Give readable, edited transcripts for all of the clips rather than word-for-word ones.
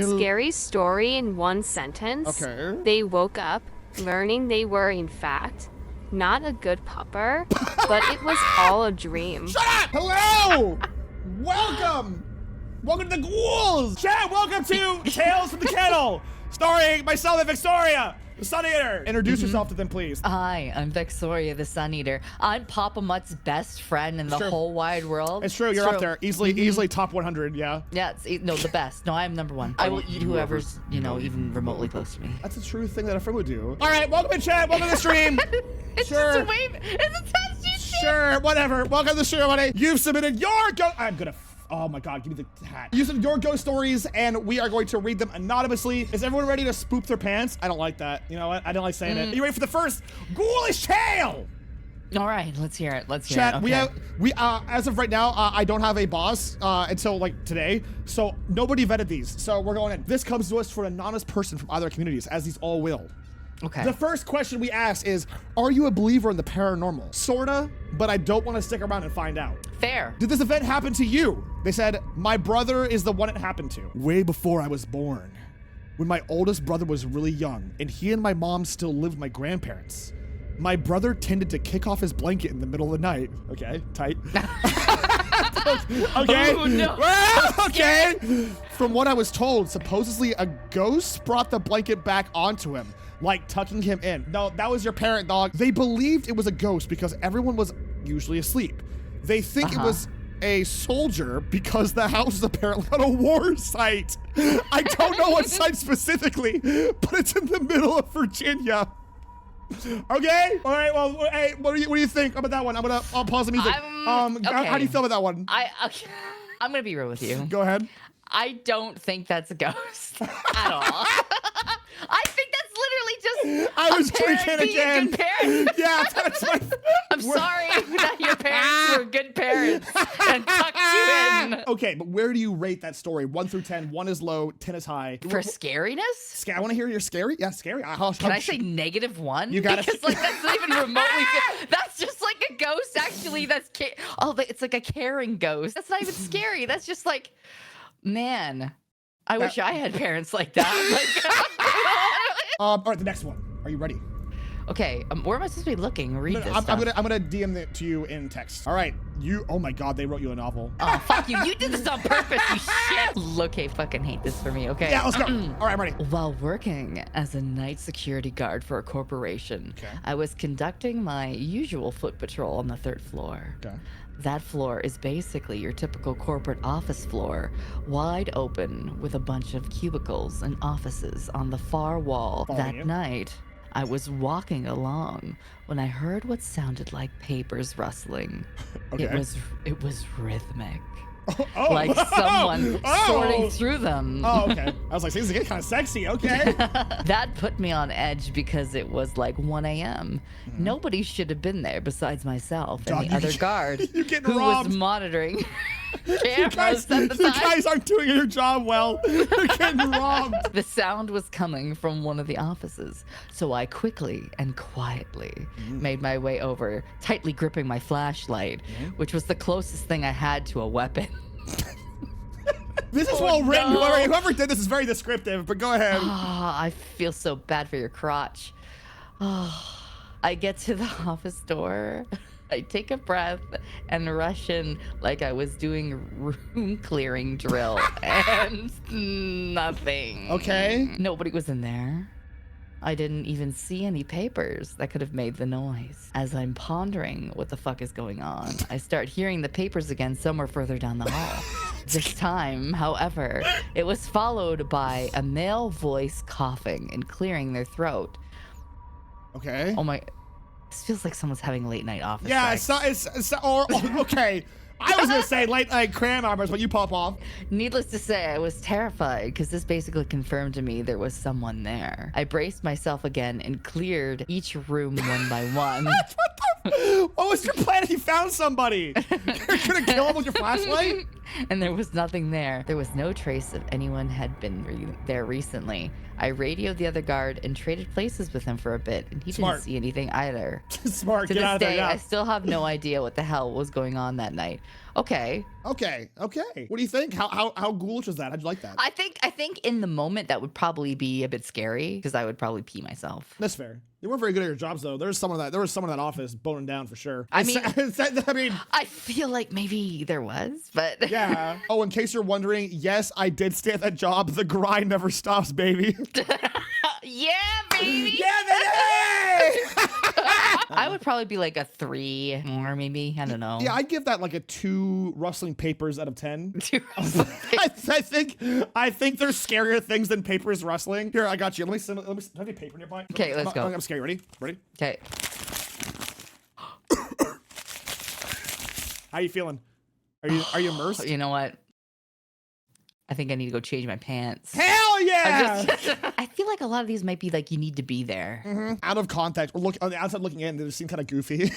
Scary story in one sentence. Okay. They woke up learning they were, in fact, not a good pupper, but it was all a dream. Shut up! Hello! Welcome! Welcome to the ghouls! Chat, welcome to Tales from the Kennel, starring myself and Vexoria, the Sun Eater. Introduce yourself to them, please. Hi, I'm Vexoria, the Sun Eater. I'm PapaMutt's best friend in the whole wide world. It's true, you're up there. Easily top 100, yeah. Yeah, no, the best. No, I'm number one. I will eat whoever's, even remotely close to me. That's a true thing that a friend would do. All right, welcome to chat, welcome to the stream. It's sure. just a wave. It's a touch. Sure, whatever. Welcome to the show, buddy. You've submitted your I'm gonna. Oh my God, give me the hat. You submitted your ghost stories, and we are going to read them anonymously. Is everyone ready to spoop their pants? I don't like that. You know what? I don't like saying it. Are you ready for the first ghoulish tale? All right, let's hear it. Let's hear Chat, it. Okay. we as of right now, I don't have a boss until like today, so nobody vetted these. So we're going in. This comes to us from an anonymous person from other communities, as these all will. Okay. The first question we ask is, are you a believer in the paranormal? Sorta, but I don't want to stick around and find out. Fair. Did this event happen to you? They said, my brother is the one it happened to. Way before I was born, when my oldest brother was really young, and he and my mom still lived with my grandparents. My brother tended to kick off his blanket in the middle of the night. Okay, tight. Okay. Oh, no. Okay. From what I was told, supposedly a ghost brought the blanket back onto him, like tucking him in. No, that was your parent, dog. They believed it was a ghost because everyone was usually asleep. They think it was a soldier because the house is apparently on a war site. I don't know what site specifically, but it's in the middle of Virginia. Okay. All right. Well, hey, what do you think about that one? I'll pause the music. Okay. How do you feel about that one? I'm gonna be real with you. Go ahead. I don't think that's a ghost at all. I think that's literally just I was drinking being again. a good parent. Yeah, that's my. I'm sorry that your parents were good parents and tucked you in. Okay, but where do you rate that story? 1 through 10. 1 is low, 10 is high. For scariness? I want to hear your scary. Yeah, scary. Can I say -1? You gotta. Because like that's not even remotely. That's just like a ghost. Actually, it's like a caring ghost. That's not even scary. That's just like, man, I wish I had parents like that. All right, the next one. Are you ready? Okay, where am I supposed to be looking? Read this I'm stuff. gonna DM it to you in text. All right, oh my God, they wrote you a novel. Oh, fuck you. You did this on purpose, you shit. Okay, fucking hate this for me, okay? Yeah, let's go. All right, I'm ready. While working as a night security guard for a corporation, I was conducting my usual foot patrol on the 3rd floor. Okay. That floor is basically your typical corporate office floor, wide open with a bunch of cubicles and offices on the far wall. Following you. Night, I was walking along when I heard what sounded like papers rustling. Okay. It was rhythmic. Oh. Like someone sorting through them. Oh, okay. I was like, things are getting kind of sexy. Okay. That put me on edge because it was like 1 a.m. Nobody should have been there besides myself and the other guard who was monitoring cameras at the time. You guys aren't doing your job well. You're getting robbed. The sound was coming from one of the offices, so I quickly and quietly made my way over, tightly gripping my flashlight, which was the closest thing I had to a weapon. This is well written. Whoever did this is very descriptive, but go ahead. I feel so bad for your crotch. I get to the office door. I take a breath and rush in like I was doing room clearing drill and nothing. Okay. Nobody was in there. I didn't even see any papers that could have made the noise. As I'm pondering what the fuck is going on, I start hearing the papers again somewhere further down the hall. This time, however, it was followed by a male voice coughing and clearing their throat. Okay. Oh my, this feels like someone's having late night office sex. Okay. I was gonna say late night cram hours, but you pop off. Needless to say, I was terrified because this basically confirmed to me there was someone there. I braced myself again and cleared each room one by one. What was your plan if you found somebody? You're gonna kill him with your flashlight? and there was nothing there. There was no trace of anyone had been there recently. I radioed the other guard and traded places with him for a bit, and he Smart. didn't see anything either. Smart. To Get this out of there. day, Yeah. I still have no idea what the hell was going on that night. Okay. Okay. What do you think? How ghoulish is that? How'd you like that? I think in the moment that would probably be a bit scary because I would probably pee myself. That's fair. You weren't very good at your jobs though. There was someone in that office boning down for sure. I mean, I feel like maybe there was, but yeah. Oh, in case you're wondering, yes, I did stay at that job. The grind never stops, baby. yeah, baby. Yeah, baby. I would probably be like a 3 or maybe, I don't know. Yeah, I'd give that like a 2 rustling papers out of 10. 2 I think there's scarier things than papers rustling. Here, I got you. Let me do you have any paper nearby? Okay, let's go. I'm scared. Ready? Okay. How you feeling? Are you immersed? You know what? I think I need to go change my pants. Hell yeah! I feel like a lot of these might be like you need to be there. Out of context, or look on the outside looking in, they seem kind of goofy.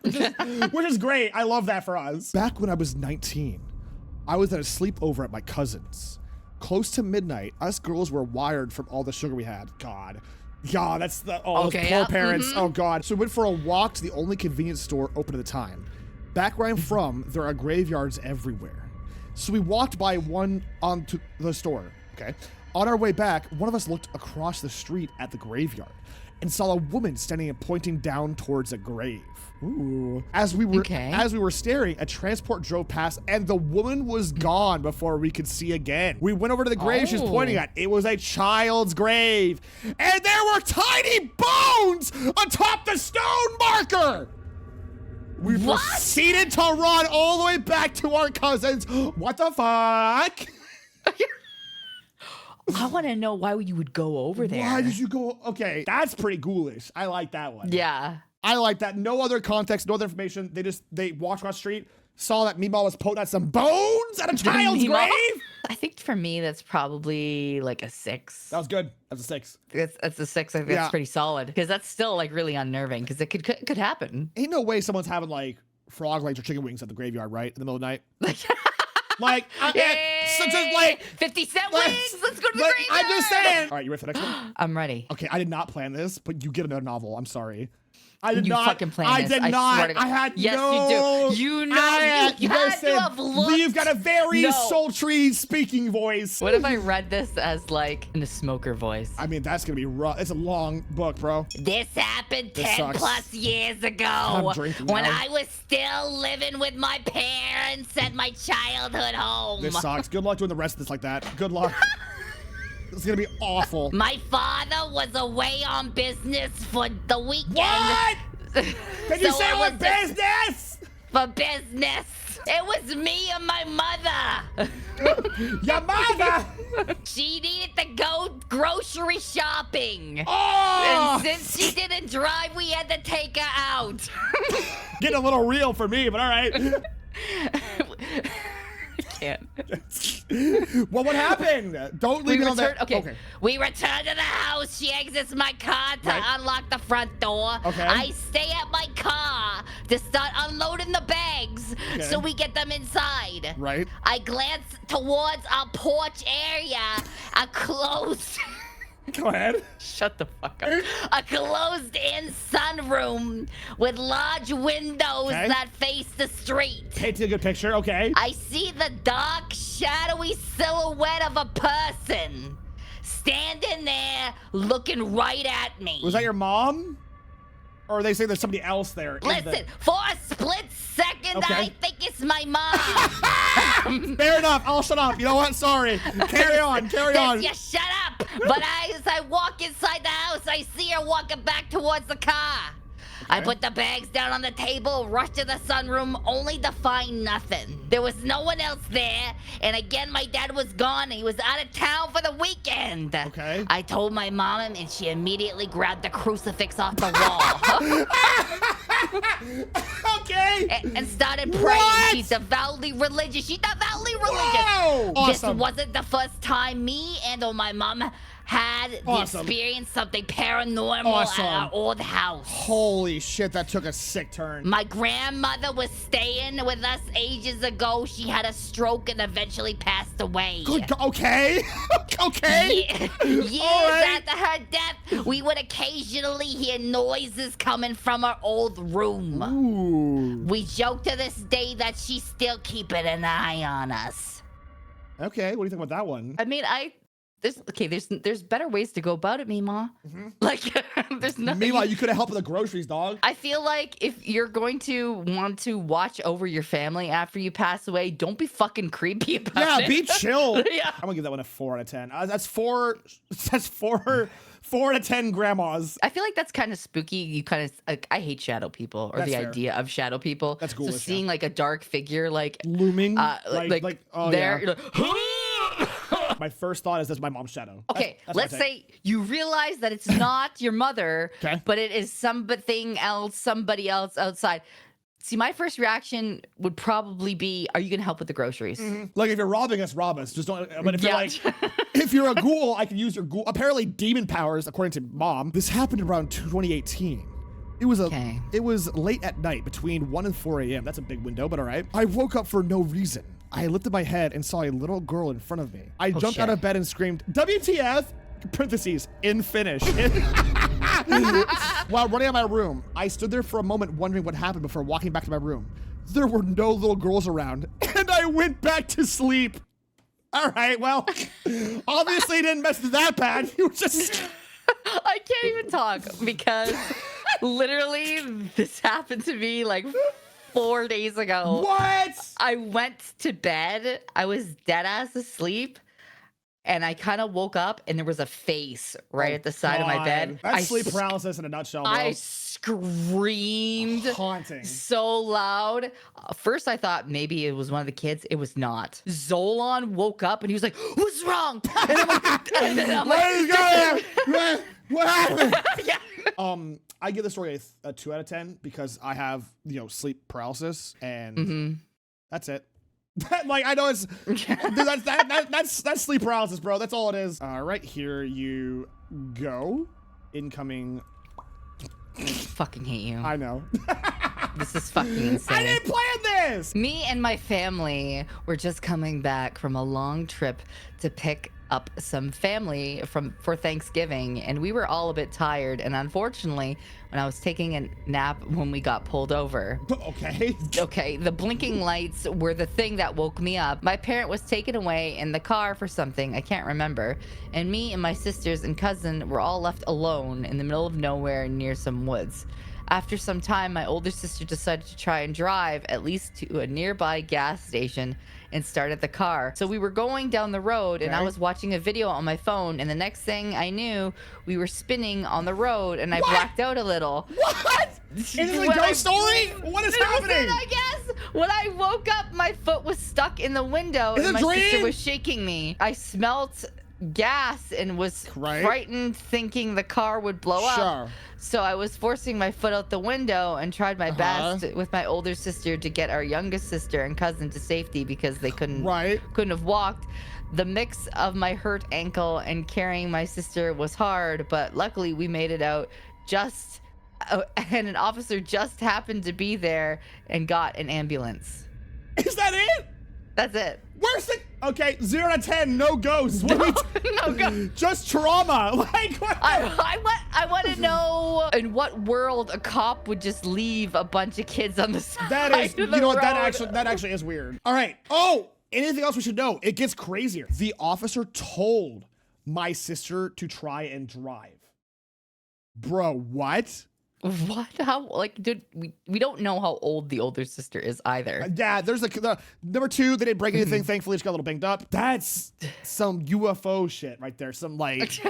which is great. I love that for us. Back when I was 19, I was at a sleepover at my cousin's. Close to midnight, us girls were wired from all the sugar we had. God, that's those poor parents. Oh God. So we went for a walk to the only convenience store open at the time. Back where I'm from, there are graveyards everywhere. So we walked by one onto the store, okay? On our way back, one of us looked across the street at the graveyard and saw a woman standing and pointing down towards a grave. Ooh. As we were staring, a transport drove past and the woman was gone before we could see again. We went over to the grave she was pointing at. It was a child's grave. And there were tiny bones atop the stone marker. We proceeded to run all the way back to our cousins. What the fuck? I want to know why you would go over there. Why did you go? Okay, that's pretty ghoulish. I like that one. Yeah. I like that. No other context, no other information. They walked across the street, saw that Meemaw was poking at some bones at a child's grave. I think for me, that's probably like a 6. That was good. That's a 6. That's a 6. I think that's pretty solid because that's still like really unnerving because it could happen. Ain't no way someone's having like frog legs or chicken wings at the graveyard, right? In the middle of the night. Like, so just like 50 cent wings. Let's go to the graveyard. I'm just saying. All right, you ready for the next one? I'm ready. Okay, I did not plan this, but you get another novel. I'm sorry. I did you not. Fucking planned I this. did I not. Swear to God. I had yes, no. you do. You know. You had to have looked. You've got a very sultry speaking voice. What if I read this as like in a smoker voice? I mean, that's gonna be rough. It's a long book, bro. This happened 10 sucks. plus years ago I'm drinking when now. I was still living with my parents at my childhood home. This sucks. Good luck doing the rest of this like that. Good luck. It's gonna be awful. My father was away on business for the weekend. What? Can you So say it what was business? For business. It was me and my mother. Your mother. She needed to go grocery shopping. Oh! And since she didn't drive, we had to take her out. Getting a little real for me, but all right. Can't. Well, what happened? Don't leave me on that. Okay. We return to the house. She exits my car to unlock the front door. Okay. I stay at my car to start unloading the bags so we get them inside. Right. I glance towards our porch area. A closed... Go ahead. Shut the fuck up. A closed-in sunroom with large windows that face the street. Paint a good picture. Okay. I see the dark, shadowy silhouette of a person standing there looking right at me. Was that your mom? Or are they saying there's somebody else there? Listen, for a split second, I think it's my mom. Fair enough. I'll shut up. You know what? Sorry. Carry on. Carry on. Yeah, shut up. But as I walk inside the house, I see her walking back towards the car. I put the bags down on the table, rush to the sunroom, only to find nothing. There was no one else there, and again, my dad was gone. He was out of town for the weekend. Okay. I told my mom, and she immediately grabbed the crucifix off the wall. Okay. And started praying. What? She's devoutly religious. Whoa! This Awesome. wasn't the first time me and or my mom had Awesome. experienced something paranormal Awesome. at our old house. Holy shit, that took a sick turn. My grandmother was staying with us ages ago. She had a stroke and eventually passed away. Good okay. Okay. Years All right. after her death, we would occasionally hear noises coming from her old room. Ooh. We joke to this day that she's still keeping an eye on us. Okay, what do you think about that one? I mean, there's better ways to go about it, Mima. Like, there's nothing. Meanwhile, you could have helped with the groceries, dog. I feel like if you're going to want to watch over your family after you pass away, don't be fucking creepy about Yeah, it. be chill. Yeah. I'm gonna give that one a 4 out of 10. That's four out of 10 grandmas. I feel like that's kind of spooky. You kind of like, I hate shadow people or That's the fair. idea of shadow people. That's So ghoulish, yeah. seeing like a dark figure like Looming. like oh, there. yeah. You're like, My first thought is that's my mom's shadow. okay, That's my let's take. say you realize that it's not your mother, Okay. but it is somebody else outside. See, my first reaction would probably be, are you going to help with the groceries? Like, if you're robbing us, rob us. Just don't. But if Yeah. you're like, if you're a ghoul, I can use your ghoul. Apparently, demon powers, according to mom. This happened around 2018. It was Okay. It was late at night, between 1 and 4 a.m. That's a big window, but all right. I woke up for no reason. I lifted my head and saw a little girl in front of me. I jumped out shit. of bed and screamed, "WTF!" Parentheses, in Finnish. While running out of my room, I stood there for a moment wondering what happened before walking back to my room. There were no little girls around, and I went back to sleep. All right, well, obviously it didn't mess that bad. You just... I can't even talk because literally this happened to me like 4 days ago. What? I went to bed. I was dead ass asleep. And I kind of woke up and there was a face right at the side of my bed. That's sleep paralysis in a nutshell, bro. I screamed Haunting. so loud. First, I thought maybe it was one of the kids. It was not. Zolan woke up and he was like, "What's wrong?" And I'm like, and then I'm like, What happened? yeah. I give the story a 2 out of 10 because I have, sleep paralysis, and that's it. Like, I know it's that's sleep paralysis, bro. That's all it is. All right, here you go. Incoming. Fucking hate you. I know. This is fucking insane. I didn't plan this. Me and my family were just coming back from a long trip to pick up some family for Thanksgiving, and we were all a bit tired. And unfortunately, when I was taking a nap when we got pulled over, okay, the blinking lights were the thing that woke me up. My parent was taken away in the car for something I can't remember, and me and my sisters and cousin were all left alone in the middle of nowhere near some woods. After some time, my older sister decided to try and drive at least to a nearby gas station and started the car. So we were going down the road, and I was watching a video on my phone, and the next thing I knew, we were spinning on the road, and I blacked out a little. What? Is this a ghost story? What is happening? I guess when I woke up, my foot was stuck in the window, Is and it my a sister dream? was shaking me. I smelt gas and was frightened, thinking the car would blow up. Sure. So I was forcing my foot out the window and tried my best with my older sister to get our youngest sister and cousin to safety because they couldn't have walked. The mix of my hurt ankle and carrying my sister was hard, but luckily we made it out and an officer just happened to be there and got an ambulance. Is that it? That's it. Where's the... Okay, 0 out of 10, no ghosts. What No ghosts. Just trauma. Like, what? I want to know in what world a cop would just leave a bunch of kids on the side That is, of you the know what, that road. actually is weird. All right. Oh, anything else we should know? It gets crazier. The officer told my sister to try and drive. Bro, what? What? How? Like, dude, we don't know how old the older sister is either. Yeah, there's the number 2. They didn't break anything. Thankfully, she got a little banged up. That's some UFO shit right there. Some like,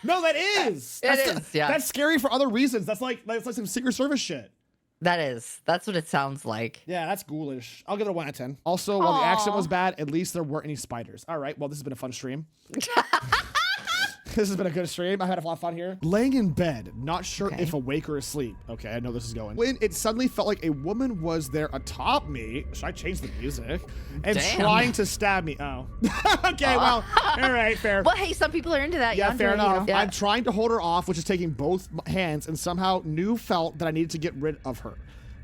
no, that is. Yeah. That's scary for other reasons. That's like some Secret Service shit. That's what it sounds like. Yeah, that's ghoulish. I'll give it a 1 out of 10. Also, while the accident was bad, at least there weren't any spiders. All right, well, this has been a fun stream. This has been a good stream. I've had a lot of fun here. Laying in bed, not sure Okay. if awake or asleep. Okay, I know this is going. When it suddenly felt like a woman was there atop me. Should I change the music? And Damn. trying to stab me. Oh. Okay, well, all right, fair. Well, hey, some people are into that. Yeah, Yandere, fair you know. enough. Yeah. I'm trying to hold her off, which is taking both hands, and somehow felt that I needed to get rid of her.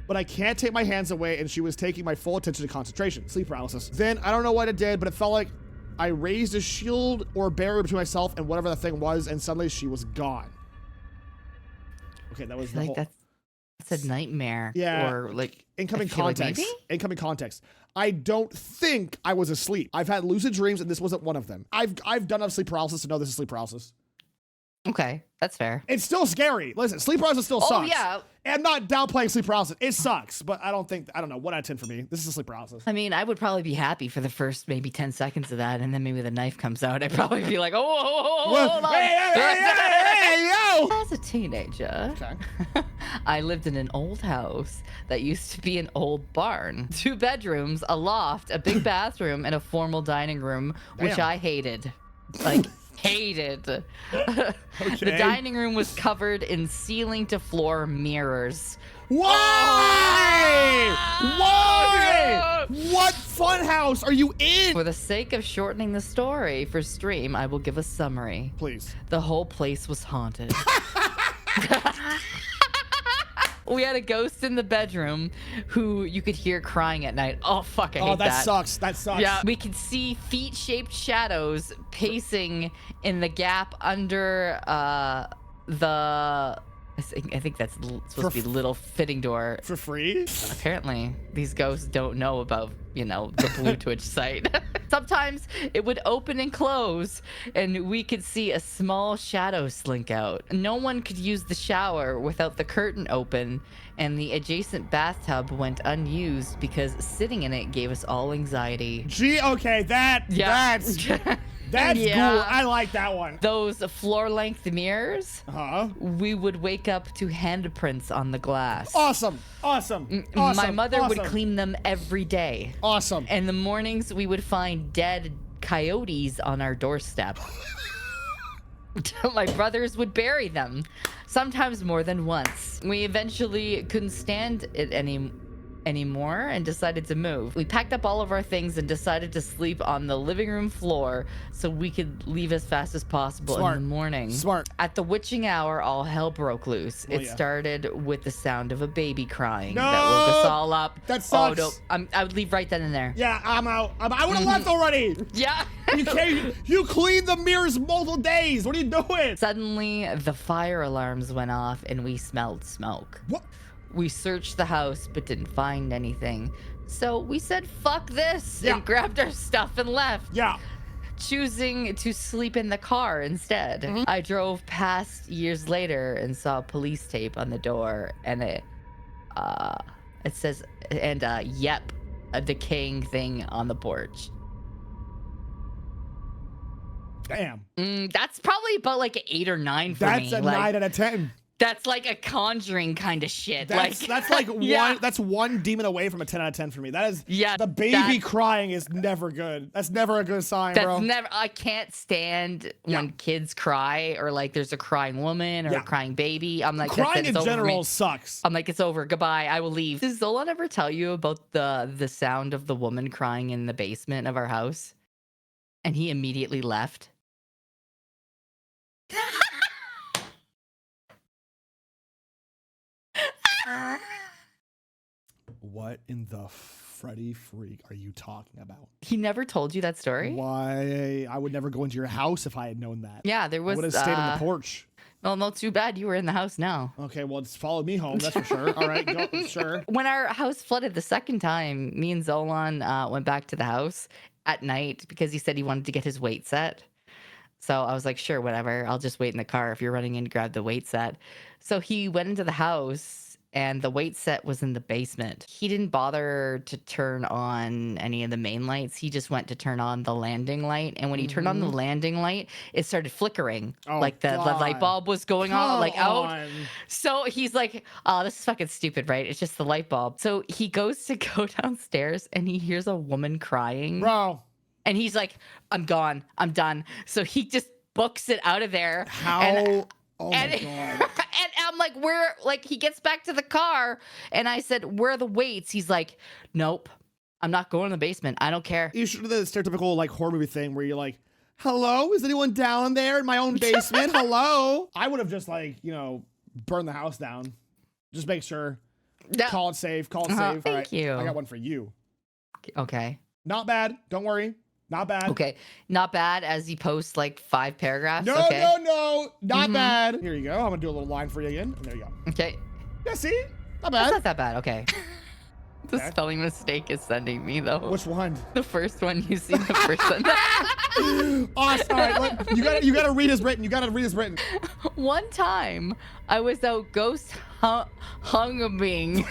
But I can't take my hands away, and she was taking my full attention and concentration. Sleep paralysis. Then, I don't know what it did, but it felt like I raised a shield or barrier between myself and whatever the thing was, and suddenly she was gone. Okay, that was the Like whole... that's a nightmare. Yeah. Or like Incoming I feel like context. maybe? Incoming context. I don't think I was asleep. I've had lucid dreams, and this wasn't one of them. I've done enough sleep paralysis to know this is sleep paralysis. Okay, that's fair. It's still scary. Listen, sleep paralysis still Oh, sucks. yeah. And I'm not downplaying sleep paralysis. It sucks, but I don't know, 1 out of 10 for me. This is a sleep paralysis. I mean, I would probably be happy for the first maybe 10 seconds of that, and then maybe the knife comes out. I'd probably be like, oh, hold on. Hey, yo! As a teenager, Okay. I lived in an old house that used to be an old barn. 2 bedrooms, a loft, a big bathroom, and a formal dining room, which Damn. I hated. Like, hated. The Okay. dining room was covered in ceiling to floor mirrors. Why? Why? Oh, What funhouse are you in? For the sake of shortening the story for stream, I will give a summary. Please. The whole place was haunted. We had a ghost in the bedroom who you could hear crying at night. Oh, fuck, I hate Oh, that that. sucks. That sucks. Yeah, we could see feet-shaped shadows pacing in the gap under the... I think that's supposed to be little fitting door. For free? Apparently, these ghosts don't know about, the Blue Twitch site. Sometimes it would open and close, and we could see a small shadow slink out. No one could use the shower without the curtain open, and the adjacent bathtub went unused because sitting in it gave us all anxiety. Gee, okay, that's Yeah. cool. I like that one. Those floor-length mirrors, Uh-huh. we would wake up to handprints on the glass. Awesome. Awesome. My Awesome. mother would Awesome. clean them every day. Awesome. In the mornings, we would find dead coyotes on our doorstep. My brothers would bury them, sometimes more than once. We eventually couldn't stand it anymore and decided to move. We packed up all of our things and decided to sleep on the living room floor so we could leave as fast as possible Smart. in the morning. Smart. At the witching hour, all hell broke loose. Oh, It yeah. started with the sound of a baby crying No! that woke us all up. That sucks. Oh, no. I would leave right then and there. Yeah, I'm out. I would have left already. Yeah. You cleaned the mirrors multiple days. What are you doing? Suddenly, the fire alarms went off and we smelled smoke. What? We searched the house but didn't find anything. So we said, fuck this, Yeah. and grabbed our stuff and left, Yeah. choosing to sleep in the car instead. I drove past years later and saw police tape on the door, and it says, yep, a decaying thing on the porch. Damn. That's probably about like an 8 or 9 for me. That's a Like, 9 out of 10. That's like a Conjuring kind of shit. That's like Yeah. one. That's one demon away from a 10 out of 10 for me. That is. Yeah, The baby that- crying is never good. That's never a good sign, That's bro. never. I can't stand when kids cry or like there's a crying woman or Yeah. a crying baby. I'm like, Crying that's in over general me. sucks. I'm like, it's over. Goodbye. I will leave. Does Zolan ever tell you about the sound of the woman crying in the basement of our house? And he immediately left. What in the Freddy freak are you talking about? He never told you that story? Why? I would never go into your house if I had known that. Yeah, there I was. would have stayed on the porch. Well, not too bad. You were in the house now. Okay, well, it's followed me home, that's for sure. All right, go, sure. When our house flooded the second time, me and Zolan went back to the house at night because he said he wanted to get his weight set. So I was like, sure, whatever. I'll just wait in the car if you're running in to grab the weight set. So he went into the house and the weight set was in the basement. He didn't bother to turn on any of the main lights. He just went to turn on the landing light. And when he turned on the landing light, it started flickering. Oh, like the light God. bulb was going on, like out. on. So he's like, oh, this is fucking stupid, right? It's just the light bulb. So he goes to go downstairs and he hears a woman crying. Bro. And he's like, I'm gone. I'm done. So he just books it out of there. How? And, Oh my and, God. and I'm like, where? Like, he gets back to the car, and I said, where are the weights? He's like, nope, I'm not going in the basement. I don't care. You should do the stereotypical like horror movie thing where you're like, hello, is anyone down there in my own basement? Hello. I would have just like, you know, burned the house down. Just make sure. No. Call it safe. Call it safe. All Thank right. you. I got one for you. Okay. Not bad. Don't worry. Not bad. Okay. Not bad as he posts like 5 paragraphs. No, okay. no. Not bad. Here you go. I'm going to do a little line for you again. And there you go. Okay. Yeah, see? Not That's bad. not that bad. Okay. The Okay. spelling mistake is sending me though. Which one? The first one you see the first one. Awesome. All right, look, you gotta read as written. You gotta read as written. One time I was out ghost hunging.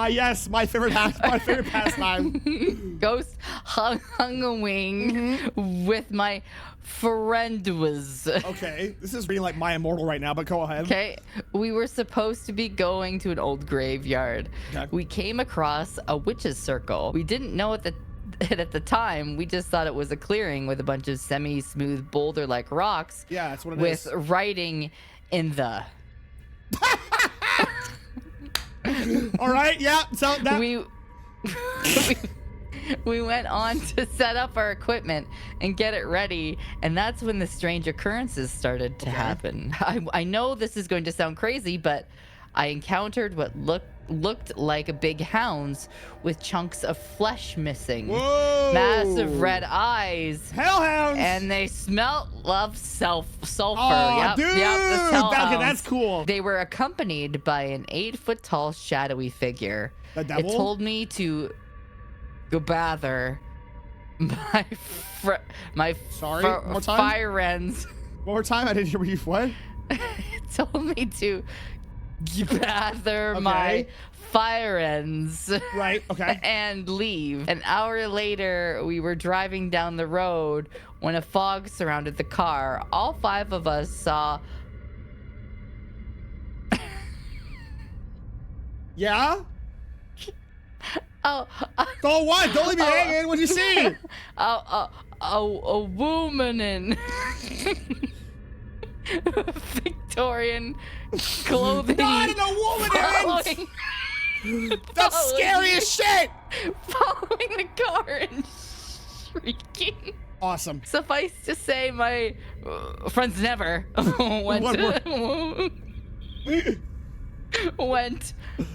Yes, my favorite pastime. Ghost hunging with my friend was. Okay, this is reading like My Immortal right now, but go ahead. Okay, we were supposed to be going to an old graveyard. Okay. We came across a witch's circle. We didn't know at the time. We just thought it was a clearing with a bunch of semi-smooth boulder-like rocks. Yeah, that's what it with is. writing in the. All right, yeah. So that we went on to set up our equipment and get it ready, and that's when the strange occurrences started to happen. I know this is going to sound crazy, but I encountered what looked like big hounds with chunks of flesh missing. Whoa! Massive red eyes. Hellhounds. And they smelt of sulfur. Oh, Yep, dude, the hellhounds. that's cool. They were accompanied by an 8-foot tall shadowy figure. The devil? It told me to go bather my Sorry, one more time? fire ends. One more time. I didn't hear you. What? It told me to bather my fire ends. Right. Okay. And leave. An hour later, we were driving down the road when a fog surrounded the car. All 5 of us saw. Yeah. Oh, Go what? Don't leave me hanging. What'd you see? a woman in Victorian clothing. Not in a woman following, That's following scary me, as shit. Following the car and shrieking. Awesome. Suffice to say, my friends never went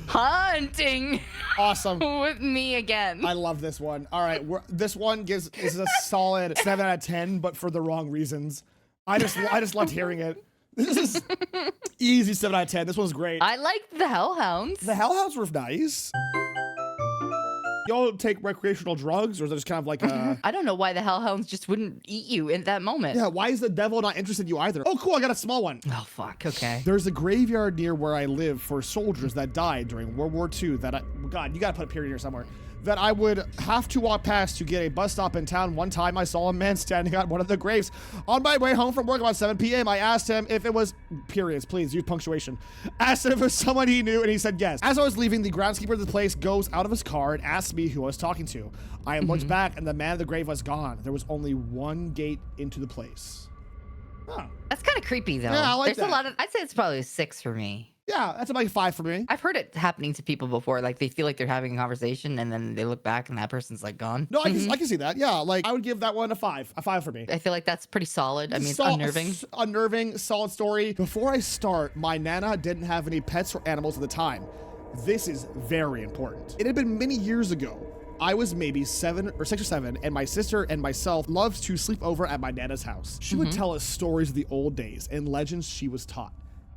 hunting Awesome. with me again. I love this one. All right, this one is a solid 7 out of 10, but for the wrong reasons. I just loved hearing it. This is easy 7 out of 10. This one's great. I liked the hellhounds. The hellhounds were nice. Y'all take recreational drugs, or is it just kind of like a... I don't know why the hellhounds just wouldn't eat you in that moment. Yeah, why is the devil not interested in you either? Oh, cool, I got a small one. Oh, fuck, okay. There's a graveyard near where I live for soldiers that died during World War II that God, you gotta put a period here somewhere. That I would have to walk past to get a bus stop in town. One time I saw a man standing on one of the graves. On my way home from work about 7 p.m., I asked him if it was, periods, please use punctuation. Asked him if it was someone he knew, and he said yes. As I was leaving, the groundskeeper of the place goes out of his car and asks me who I was talking to. I looked back, and the man of the grave was gone. There was only one gate into the place. Huh. That's kind of creepy, though. Yeah, I like There's that. a lot of. I'd say it's probably a 6 for me. Yeah, that's about a 5 for me. I've heard it happening to people before. Like they feel like they're having a conversation, and then they look back, and that person's like gone. No, I can see that. Yeah, like I would give that one a 5. A 5 for me. I feel like that's pretty solid. I mean, it's unnerving. Unnerving, solid story. Before I start, my Nana didn't have any pets or animals at the time. This is very important. It had been many years ago. I was maybe 6 or 7, and my sister and myself loved to sleep over at my Nana's house. She would tell us stories of the old days and legends she was taught.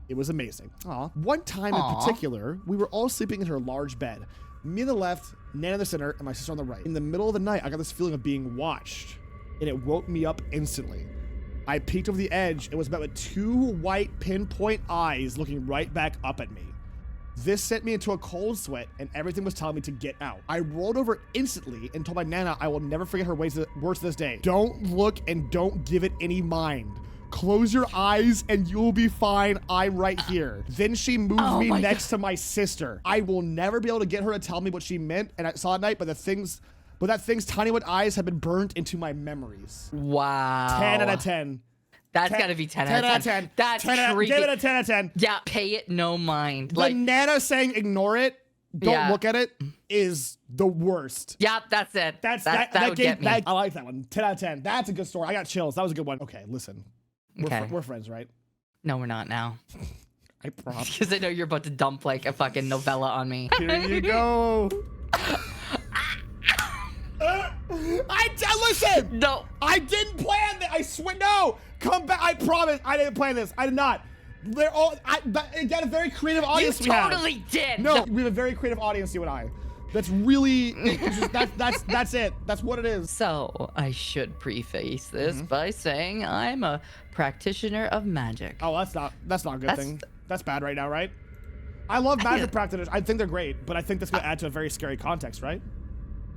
It was amazing. One time in particular, we were all sleeping in her large bed. Me on the left, Nana in the center, and my sister on the right. In the middle of the night, I got this feeling of being watched, and it woke me up instantly. I peeked over the edge and was met with 2 white pinpoint eyes looking right back up at me. This sent me into a cold sweat, and everything was telling me to get out. I rolled over instantly and told my Nana I will never forget her words to this day. Don't look and don't give it any mind. Close your eyes and you'll be fine. I'm right here. Then she moved me next to my sister. I will never be able to get her to tell me what she meant and I saw at night, but the things but that thing's tiny white eyes have been burned into my memories. Wow. 10 out of 10. That's gotta be 10 out of 10. That's 10 creepy. Give it a 10 out of 10. Yeah, pay it no mind. The Nana saying ignore it, don't look at it, is the worst. Yep, that's it. That would get me. I like that one. 10 out of 10. That's a good story. I got chills. That was a good one. Okay, listen. Okay. We're friends, right? No, we're not now. I promise. Because I know you're about to dump like a fucking novella on me. Here you go. Listen. No. I didn't plan that. I swear. No. Come back. I promise. I didn't plan this. I did not. They're all. Again, a very creative audience. You we have. totally did. No, we have a very creative audience, you and I. That's really. That's it. That's what it is. So, I should preface this by saying I'm a practitioner of magic. Oh, that's not a good thing. That's bad right now, right? I love magic practitioners. I think they're great, but I think that's gonna add to a very scary context, right?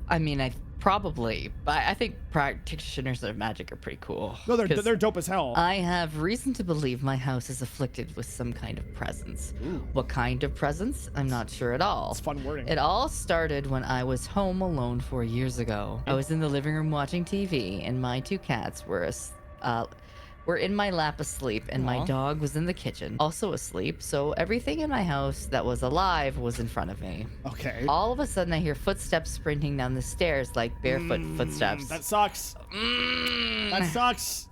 I mean, but I think practitioners of magic are pretty cool. No, they're dope as hell. I have reason to believe my house is afflicted with some kind of presence. Ooh. What kind of presence? I'm not sure at all. It's fun wording. It all started when I was home alone 4 years ago. I was in the living room watching TV, and my 2 cats were in my lap asleep, and my dog was in the kitchen, also asleep, so everything in my house that was alive was in front of me. Okay. All of a sudden, I hear footsteps sprinting down the stairs, like barefoot footsteps. That sucks.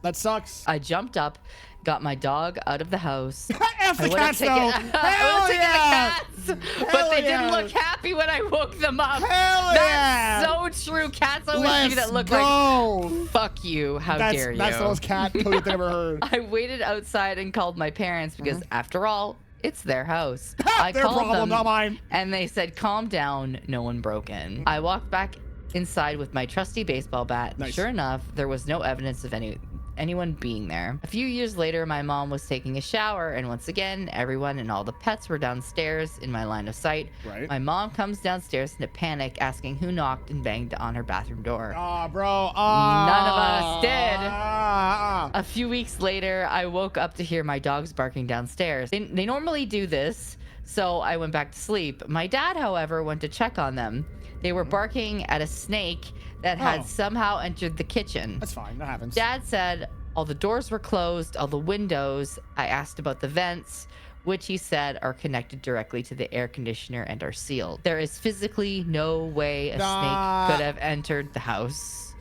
That sucks. I jumped up, got my dog out of the house. F the cats, though. I Hell would've taken yeah. the cats, but they didn't look happy when I woke them up. Hell That's yeah. so true. Cats always Let's do that look go. like, fuck you, how dare you. That's the most cat code I've ever heard. I waited outside and called my parents because, after all, it's their house. I Their called problem, them, not mine. and they said, calm down, no one broke in. I walked back inside with my trusty baseball bat. Nice. Sure enough, there was no evidence of anyone being there. A few years later, my mom was taking a shower, and once again, everyone and all the pets were downstairs in my line of sight. Right. My mom comes downstairs in a panic, asking who knocked and banged on her bathroom door. Aw, bro. None of us did. A few weeks later, I woke up to hear my dogs barking downstairs. They normally do this, so I went back to sleep. My dad, however, went to check on them. They were barking at a snake that had somehow entered the kitchen. That's fine. That happens. Dad said all the doors were closed, all the windows. I asked about the vents, which he said are connected directly to the air conditioner and are sealed. There is physically no way a snake could have entered the house.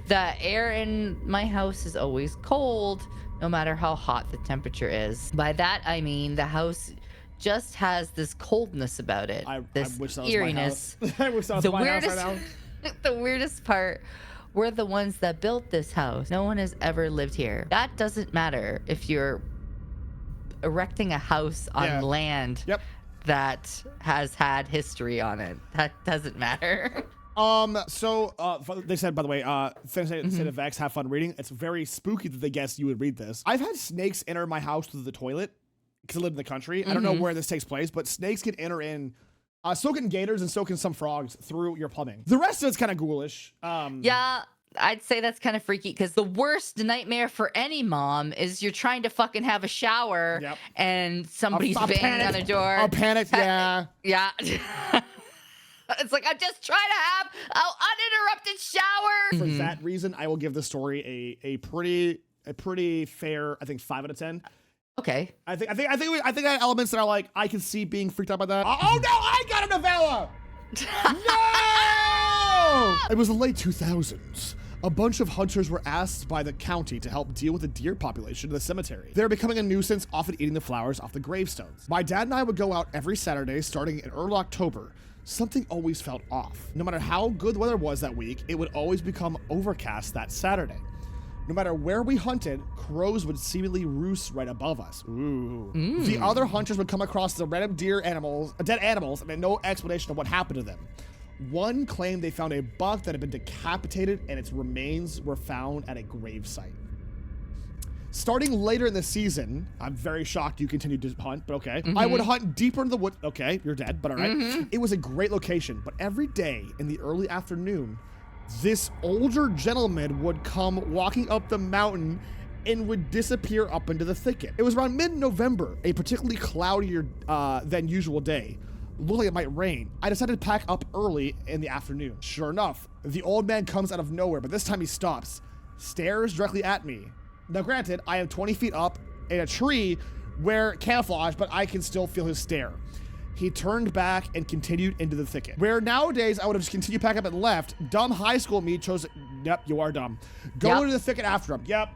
The air in my house is always cold, no matter how hot the temperature is. By that, I mean the house just has this coldness about it. This I wish that was eeriness. my house. I wish that was my house right now. The weirdest part, we're the ones that built this house. No one has ever lived here. That doesn't matter if you're erecting a house on land that has had history on it. That doesn't matter. They said, by the way, say Vex, have fun reading. It's very spooky that they guessed you would read this. I've had snakes enter my house through the toilet because I live in the country. I don't know where this takes place, but snakes can enter in. So can gators, and so can some frogs through your plumbing. The rest of it's kind of ghoulish. Yeah, I'd say that's kind of freaky because the worst nightmare for any mom is you're trying to fucking have a shower and somebody's banging on a door. A panic, yeah. Yeah. It's like, I'm just trying to have an uninterrupted shower. For that reason, I will give the story a pretty fair, I think, 5 out of 10. Okay. I think I had elements that are like, I can see being freaked out by that. Oh no, I got a novella! No! It was the late 2000s. A bunch of hunters were asked by the county to help deal with the deer population in the cemetery. They were becoming a nuisance, often eating the flowers off the gravestones. My dad and I would go out every Saturday starting in early October. Something always felt off. No matter how good the weather was that week, it would always become overcast that Saturday. No matter where we hunted, crows would seemingly roost right above us. Ooh. The other hunters would come across the random dead animals, and had no explanation of what happened to them. One claimed they found a buck that had been decapitated, and its remains were found at a gravesite. Starting later in the season, I'm very shocked you continued to hunt, but okay. I would hunt deeper into the woods. Okay, you're dead, but all right. It was a great location, but every day in the early afternoon, this older gentleman would come walking up the mountain and would disappear up into the thicket. It was around mid-November, a particularly cloudier than usual day. looked like it might rain. I decided to pack up early in the afternoon. Sure enough, the old man comes out of nowhere, but this time he stops, stares directly at me. Now granted, I am 20 feet up in a tree where camouflage, but I can still feel his stare. He turned back and continued into the thicket. Where nowadays I would have just continued back up and left, dumb high school me chose, yep, you are dumb. Go into the thicket after him. Yep.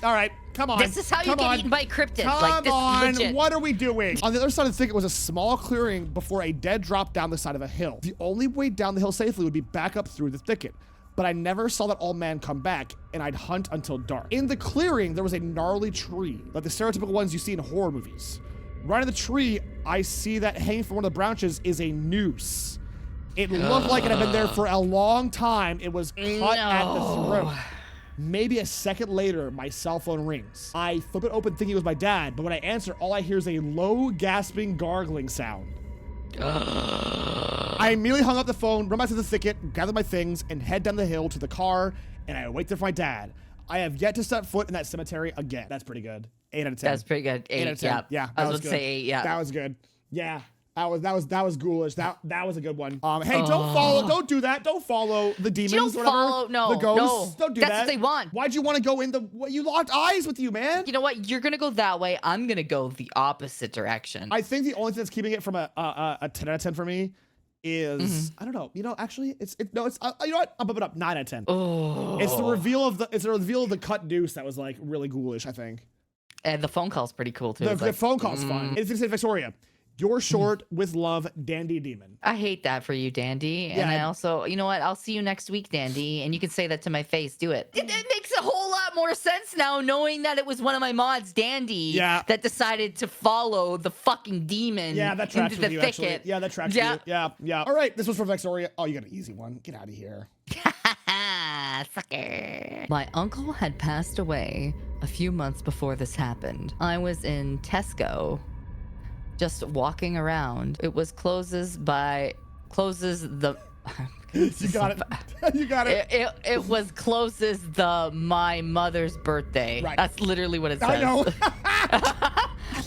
All right, come on. This is how you get eaten by cryptids. Come like, this on, is legit. what are we doing? On the other side of the thicket was a small clearing before a dead drop down the side of a hill. The only way down the hill safely would be back up through the thicket. But I never saw that old man come back, and I'd hunt until dark. In the clearing, there was a gnarly tree, like the stereotypical ones you see in horror movies. Right in the tree, I see that hanging from one of the branches is a noose. It looked like it had been there for a long time. It was cut at the throat. Maybe a second later, my cell phone rings. I flip it open thinking it was my dad, but when I answer, all I hear is a low, gasping, gargling sound. I immediately hung up the phone, run back to the thicket, gather my things, and head down the hill to the car, and I wait there for my dad. I have yet to step foot in that cemetery again. That's pretty good. 8 out of 10. That's pretty good. 8 out of 10. Yeah, I that was good. gonna say 8. Yeah, that was good. Yeah, that was ghoulish. That was a good one. Hey, don't do that. Don't follow the demons. Don't whatever. follow. No, the ghosts. no. Don't do that. That's what they want. Why'd you want to go in the? What, you locked eyes with you, man. You know what? You're gonna go that way. I'm gonna go the opposite direction. I think the only thing that's keeping it from a 10 out of 10 for me is I don't know. You know, actually, it's you know what? I'll bump it up 9 out of 10. Oh. It's the reveal of the cut noose that was like really ghoulish, I think. And the phone call's pretty cool too. The phone call's fun. It's in Vexoria. You're short with love, Dandy Demon. I hate that for you, Dandy. And I also, you know what? I'll see you next week, Dandy. And you can say that to my face. Do it. It makes a whole lot more sense now, knowing that it was one of my mods, Dandy, that decided to follow the fucking demon that tracks into the with you, thicket. Actually. Yeah, that tracks with you. Yeah. All right, this was from Vexoria. Oh, you got an easy one. Get out of here. Sucker. My uncle had passed away a few months before this happened. I was in Tesco, just walking around. It was closes the You got it. You got it. It was closes the my mother's birthday. Right. That's literally what it says. I know.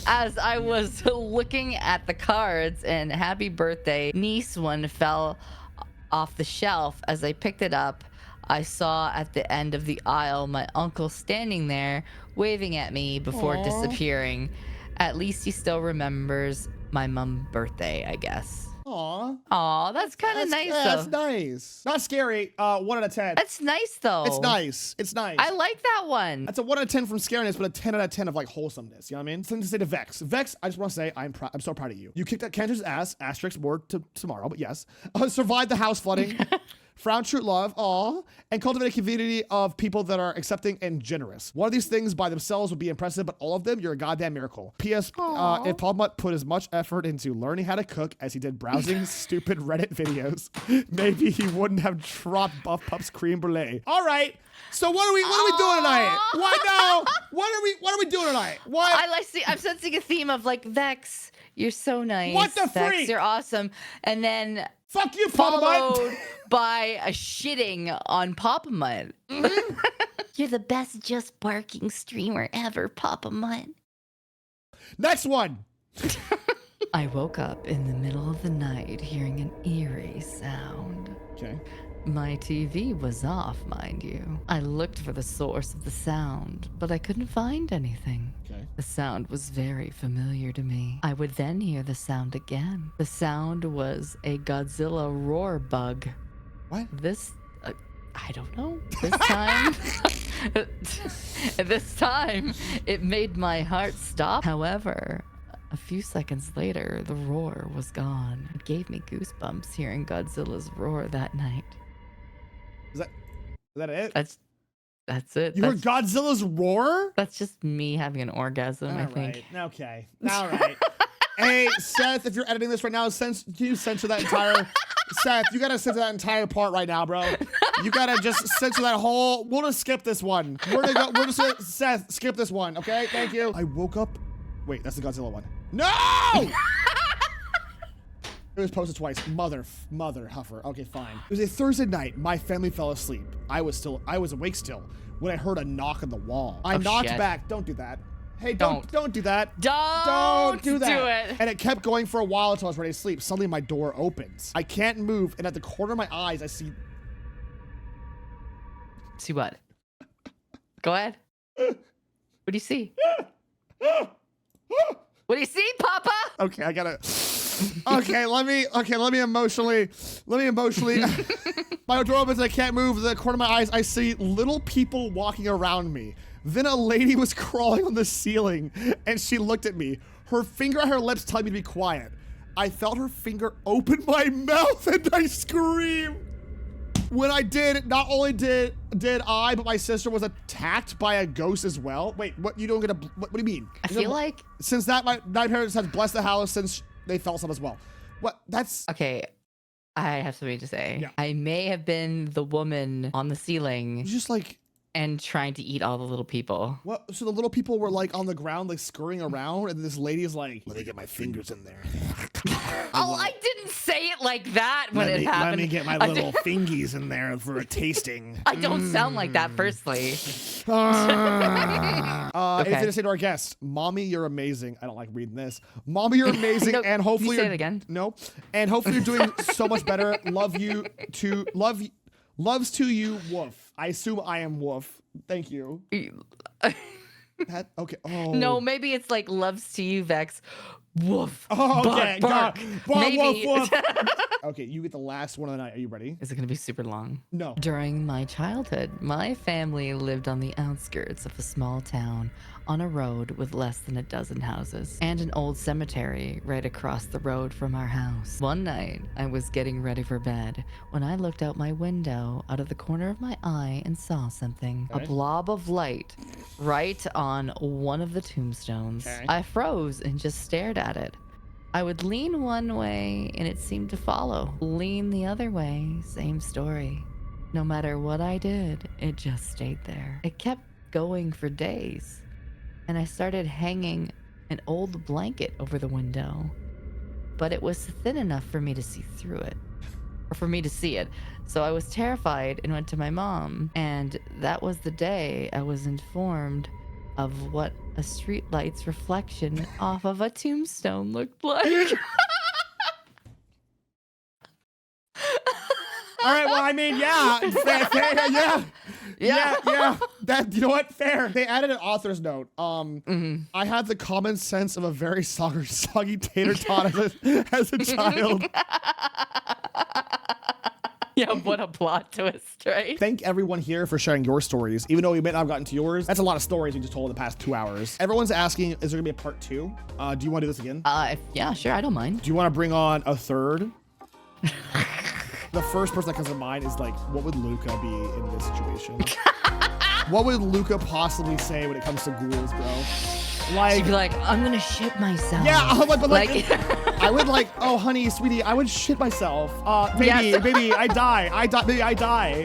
As I was looking at the cards and happy birthday, niece one fell off the shelf. As I picked it up, I saw at the end of the aisle my uncle standing there waving at me before disappearing. At least he still remembers my mom's birthday, I guess. Aw, that's kind of nice, though. That's nice. Not scary. 1 out of 10. That's nice, though. It's nice. It's nice. I like that one. That's a 1 out of 10 from scariness, but a 10 out of 10 of like wholesomeness. You know what I mean? Something to say to Vex. Vex, I just want to say I'm so proud of you. You kicked that Cantor's ass. Asterisk more tomorrow, but yes. Survived the house flooding. Found true love, and cultivate a community of people that are accepting and generous. One of these things by themselves would be impressive, but all of them, you're a goddamn miracle. P.S. If PapaMutt put as much effort into learning how to cook as he did browsing stupid Reddit videos, maybe he wouldn't have dropped Buff Pup's cream brulee. All right. So what are we doing tonight? What now? What are we doing tonight? What? I'm sensing a theme of like Vex, you're so nice. What the Vex, freak? you're awesome. And then Fuck you, followed PapaMutt. by a shitting on PapaMutt. You're the best just barking streamer ever, PapaMutt. Next one. I woke up in the middle of the night hearing an eerie sound. Okay. My TV was off, mind you. I looked for the source of the sound, but I couldn't find anything. Okay. The sound was very familiar to me. I would then hear the sound again. The sound was a Godzilla roar bug. What? I don't know. This time, it made my heart stop. However, a few seconds later, the roar was gone. It gave me goosebumps hearing Godzilla's roar that night. Is that it? That's it. You heard Godzilla's roar? That's just me having an orgasm, I think. Right. Okay. All right. Hey, Seth, if you're editing this right now, can you censor that entire... Seth, you gotta censor that entire part right now, bro. You gotta just censor that whole... We'll just skip this one. We're just gonna... Seth, skip this one, okay? Thank you. I woke up... Wait, that's the Godzilla one. No! It was posted twice. Mother huffer. Okay, fine. It was a Thursday night. My family fell asleep. I was awake still when I heard a knock on the wall. I knocked back. Don't do that. Hey, don't do that. Don't do that. do it. And it kept going for a while until I was ready to sleep. Suddenly my door opens. I can't move, and at the corner of my eyes, I see. See what? Go ahead. What do you see? What do you see, Papa? Okay, I gotta. Okay, let me emotionally. My door opens, I can't move. The corner of my eyes, I see little people walking around me. Then a lady was crawling on the ceiling, and she looked at me. Her finger at her lips telling me to be quiet. I felt her finger open my mouth, and I screamed. When I did, not only did I, but my sister was attacked by a ghost as well. Wait, what? You don't get a? What do you mean? I feel like since that my parents have blessed the house since they felt some as well. What? That's okay. I have something to say. Yeah. I may have been the woman on the ceiling just like. and trying to eat all the little people. What? So the little people were like on the ground, like scurrying around, and this lady is like, "Let me get my fingers in there." Oh, I didn't say it like that when it happened. Let me get my little fingies in there for a tasting. I don't sound like that, firstly. It's Okay. gonna say to our guest, "Mommy, you're amazing." I don't like reading this. "Mommy, you're amazing," No, and can hopefully you say you're it again. No, and hopefully you're doing so much better. Loves to you, Woof. I assume I am Woof. Thank you. That okay. Oh No, maybe it's like loves to you, Vex. Woof. Oh, okay. Bark, bark. Maybe. Woof, woof. Okay, you get the last one of the night. Are you ready? Is it going to be super long? No. During my childhood, my family lived on the outskirts of a small town on a road with less than a dozen houses and an old cemetery right across the road from our house. One night, I was getting ready for bed when I looked out my window out of the corner of my eye and saw something. Okay. A blob of light right on one of the tombstones. Okay. I froze and just stared at it. I would lean one way and it seemed to follow. Lean the other way, same story. No matter what I did, it just stayed there. It kept going for days. And I started hanging an old blanket over the window. But it was thin enough for me to see through it. Or for me to see it. So I was terrified and went to my mom. And that was the day I was informed of what a streetlight's reflection off of a tombstone looked like. All right. Well, I mean, yeah. Yeah. That, you know what? Fair. They added an author's note. I had the common sense of a very soggy tater tot as a child. Yeah, what a plot twist, right? Thank everyone here for sharing your stories. Even though we may not have gotten to yours, that's a lot of stories we just told in the past 2 hours. Everyone's asking, is there gonna be a part 2? Do you want to do this again? Yeah, sure, I don't mind. Do you want to bring on a third? The first person that comes to mind is like, what would Luca be in this situation? What would Luca possibly say when it comes to ghouls, bro? Like, She'd be like, I'm gonna shit myself. yeah, but Like- I would like, oh honey, sweetie, I would shit myself. Baby, Yes. baby, I die, baby, I die.